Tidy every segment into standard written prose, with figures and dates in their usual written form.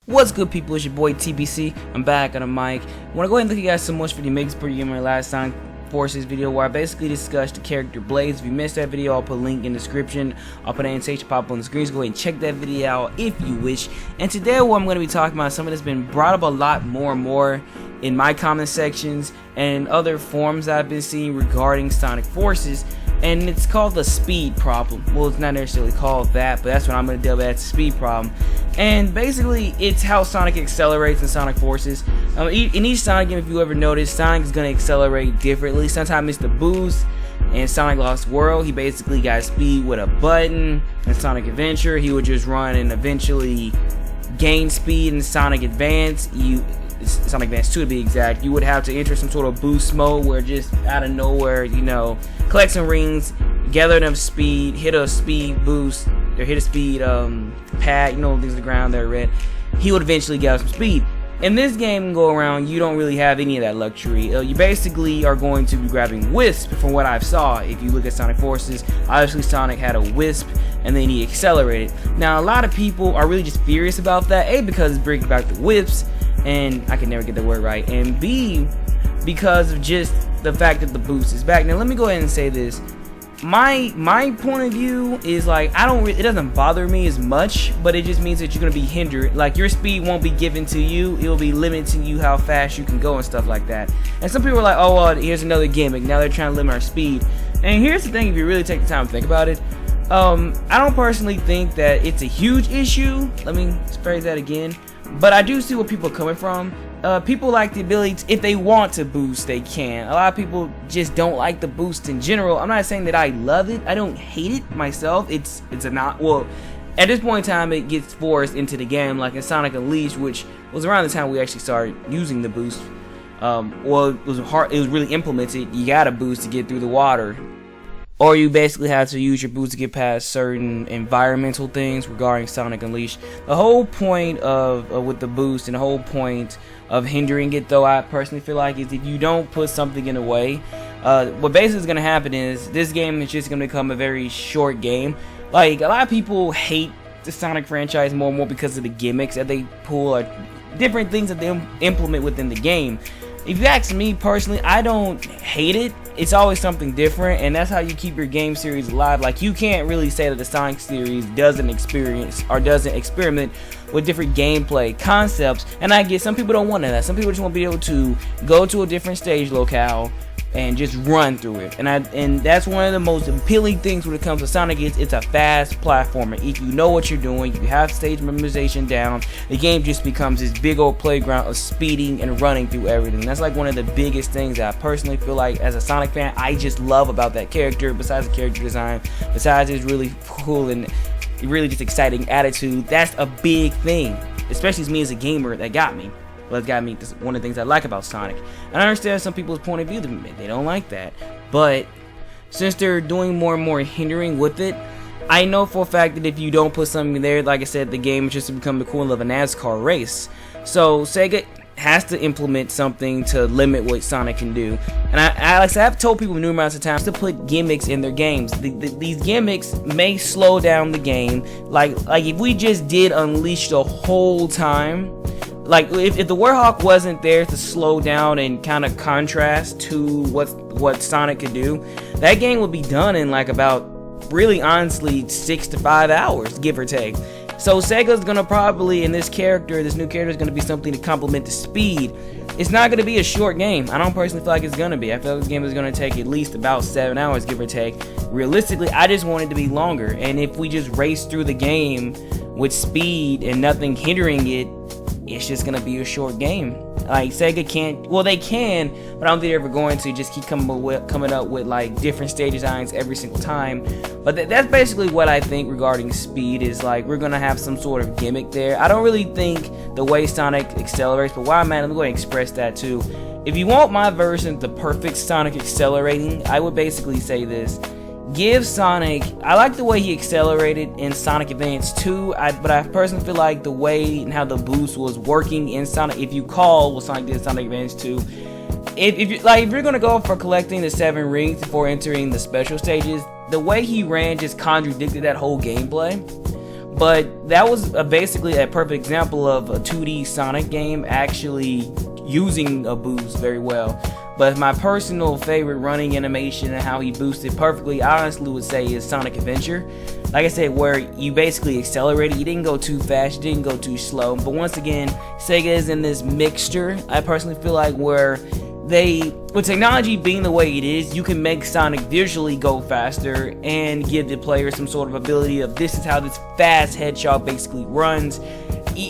What's good, people? It's your boy TBC. I'm back on the mic. I want to go ahead and thank you guys so much for the amazing support you gave my last Sonic Forces video, where I basically discussed the character Blaze. If you missed that video, I'll put a link in the description. I'll put an annotation pop up on the screen, so go ahead and check that video out if you wish. And today what I'm going to be talking about is something that's been brought up a lot more and more in my comment sections and other forums that I've been seeing regarding Sonic Forces. And it's called the speed problem. Well, it's not necessarily called that, but that's what I'm going to delve at, the speed problem. And basically, it's how Sonic accelerates in Sonic Forces. In each Sonic game, if you ever noticed, Sonic is going to accelerate differently. Sometimes it's the boost. In Sonic Lost World, he basically got speed with a button. In Sonic Adventure, he would just run and eventually gain speed. In Sonic Advance, Sonic Advance 2 to be exact, you would have to enter some sort of boost mode where just out of nowhere, you know, collect some rings, gather enough speed, hit a speed boost, or hit a speed pad, you know, things on the ground that are red. He would eventually gather some speed. In this game go around, you don't really have any of that luxury. You basically are going to be grabbing Wisp from what I saw. If you look at Sonic Forces, obviously Sonic had a Wisp and then he accelerated. Now a lot of people are really just furious about that. A, because it's bringing back the Wisps, and I can never get the word right, and B, because of just the fact that the boost is back. Now let me go ahead and say this. My point of view is like, it doesn't bother me as much, but it just means that you're gonna be hindered. Like, your speed won't be given to you, it will be limited to you how fast you can go and stuff like that. And some people are like, oh well, here's another gimmick, now they're trying to limit our speed. And here's the thing, if you really take the time to think about it, I don't personally think that it's a huge issue. Let me phrase that again. But I do see where people are coming from. People like the ability if they want to boost, they can. A lot of people just don't like the boost in general. I'm not saying that I love it. I don't hate it myself. It's a not, well, at this point in time it gets forced into the game, like in Sonic Unleashed, which was around the time we actually started using the boost. Well, it was really implemented. You got a boost to get through the water, or you basically have to use your boost to get past certain environmental things regarding Sonic Unleashed. The whole point of with the boost, and the whole point of hindering it, though, I personally feel like, is if you don't put something in the way, what basically is going to happen is this game is just going to become a very short game. Like, a lot of people hate the Sonic franchise more and more because of the gimmicks that they pull, or different things that they implement within the game. If you ask me personally, I don't hate it. It's always something different, and that's how you keep your game series alive. Like, you can't really say that the Sonic series doesn't experiment with different gameplay concepts. And I get some people don't want that. Some people just want to be able to go to a different stage locale and just run through it. And that's one of the most appealing things when it comes to Sonic. It's a fast platformer. If you know what you're doing, you have stage memorization down, the game just becomes this big old playground of speeding and running through everything. That's like one of the biggest things that I personally feel like, as a Sonic fan, I just love about that character. Besides the character design, besides his really cool and really just exciting attitude, that's a big thing, especially as me as a gamer. That got me. Well, it's got me. This is one of the things I like about Sonic. And I understand some people's point of view, they don't like that. But since they're doing more and more hindering with it, I know for a fact that if you don't put something there, like I said, the game is just to become the equivalent of a NASCAR race. So Sega has to implement something to limit what Sonic can do. And like I said, I've told people numerous times to put gimmicks in their games. These gimmicks may slow down the game. Like if we just did Unleash the whole time, like if the Warhawk wasn't there to slow down and kind of contrast to what Sonic could do, that game would be done in like about, really honestly, 6 to 5 hours, give or take. So Sega's gonna probably, in this new character is gonna be something to complement the speed. It's not gonna be a short game. I don't personally feel like it's gonna be. I feel like this game is gonna take at least about 7 hours, give or take. Realistically, I just want it to be longer. And if we just race through the game with speed and nothing hindering it, it's just gonna be a short game. Like, Sega can't, well, they can, but I don't think they're ever going to just keep coming up with like different stage designs every single time. But that's basically what I think regarding speed, is like we're gonna have some sort of gimmick there. I don't really think the way Sonic accelerates, but why, man, let me go ahead and express that too. If you want my version of the perfect Sonic accelerating, I would basically say this. Give Sonic, I like the way he accelerated in Sonic Advance 2, but I personally feel like the way and how the boost was working in Sonic, if you call what Sonic did in Sonic Advance 2, if you're gonna go for collecting the 7 rings before entering the special stages, the way he ran just contradicted that whole gameplay. But that was basically a perfect example of a 2D Sonic game actually using a boost very well. But my personal favorite running animation and how he boosted perfectly, I honestly would say, is Sonic Adventure. Like I said, where you basically accelerated, you didn't go too fast, you didn't go too slow. But once again, Sega is in this mixture, I personally feel like, where with technology being the way it is, you can make Sonic visually go faster and give the player some sort of ability of this is how this fast hedgehog basically runs.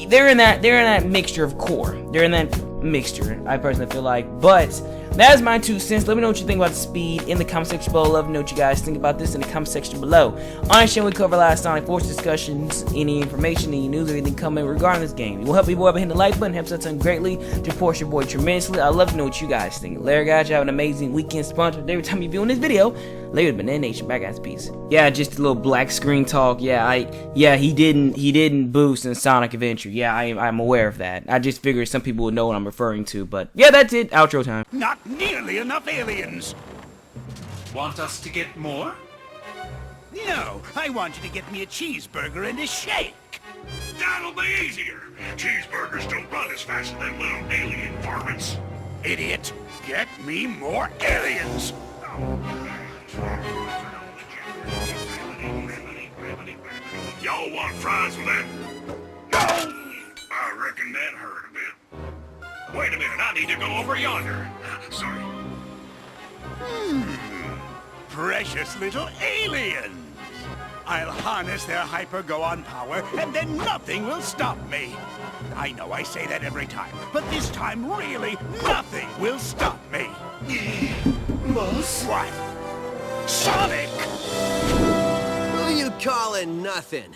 They're in that mixture of core. They're in that mixture, I personally feel like. But that is my 2 cents. Let me know what you think about the speed in the comment section below. Love to know what you guys think about this in the comment section below. On this channel, we cover a lot of Sonic Force discussions, any information, any news, anything coming regarding this game. It will help people by hitting the like button, helps us out greatly, to support your boy tremendously. I'd love to know what you guys think. Later, guys, you have an amazing weekend. Sponsored every time you view this video. Later, Banana Nation, back guys, peace. Yeah, just a little black screen talk. Yeah, he didn't boost in Sonic Adventure. Yeah, I'm aware of that. I just figured some people would know what I'm referring to. But yeah, that's it. Outro time. Not nearly enough aliens. Want us to get more? No, I want you to get me a cheeseburger and a shake. That'll be easier. Cheeseburgers don't run as fast as them little alien varmints. Idiot, get me more aliens. Y'all want fries with that? No! I reckon that hurt a bit. Wait a minute, I need to go over yonder. Sorry. Precious little aliens. I'll harness their hyper-go-on power, and then nothing will stop me. I know I say that every time, but this time, really, nothing will stop me. Boss? What? Sonic! Who you calling nothing?